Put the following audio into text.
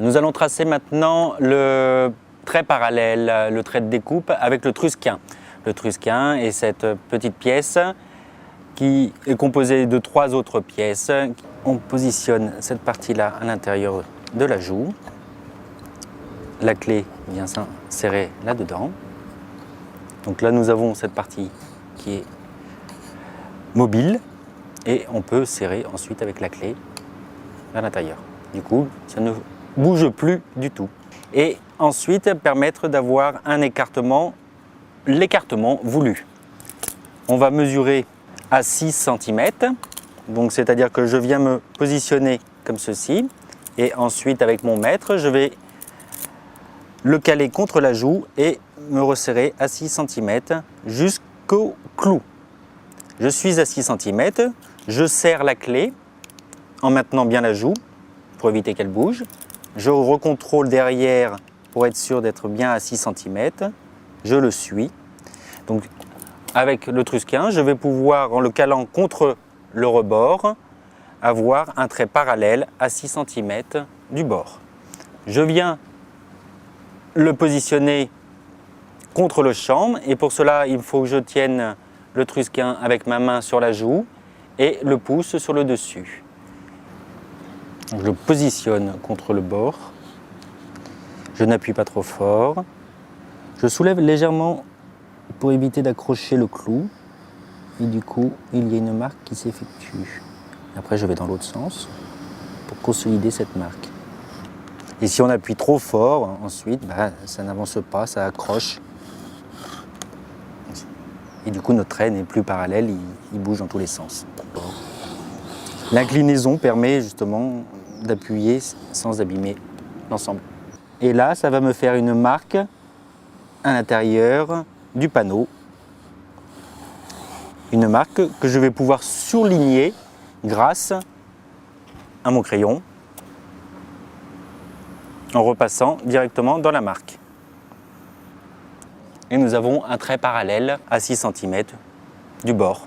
Nous allons tracer maintenant le trait parallèle, le trait de découpe avec le trusquin. Le trusquin est cette petite pièce qui est composée de 3 autres pièces. On positionne cette partie-là à l'intérieur de la joue. La clé vient s'insérer là-dedans. Donc là, nous avons cette partie qui est mobile et on peut serrer ensuite avec la clé à l'intérieur. Du coup, ça ne bouge plus du tout. Et ensuite, permettre d'avoir un écartement, l'écartement voulu. On va mesurer à 6 cm, donc c'est-à-dire que je viens me positionner comme ceci et ensuite avec mon mètre, je vais le caler contre la joue et me resserrer à 6 cm jusqu'au clou. Je suis à 6 cm, je serre la clé en maintenant bien la joue pour éviter qu'elle bouge. Je recontrôle derrière pour être sûr d'être bien à 6 cm. Je le suis. Donc avec le trusquin, je vais pouvoir, en le calant contre le rebord, avoir un trait parallèle à 6 cm du bord. Je viens le positionner contre le champ et pour cela, il faut que je tienne le trusquin avec ma main sur la joue et le pouce sur le dessus. Je le positionne contre le bord. Je n'appuie pas trop fort. Je soulève légèrement pour éviter d'accrocher le clou. Et du coup, il y a une marque qui s'effectue. Après, je vais dans l'autre sens pour consolider cette marque. Et si on appuie trop fort, ensuite, ça n'avance pas, ça accroche. Et du coup, notre trait n'est plus parallèle, il bouge dans tous les sens. L'inclinaison permet justement d'appuyer sans abîmer l'ensemble. Et là, ça va me faire une marque à l'intérieur du panneau. Une marque que je vais pouvoir surligner grâce à mon crayon en repassant directement dans la marque. Et nous avons un trait parallèle à 6 cm du bord.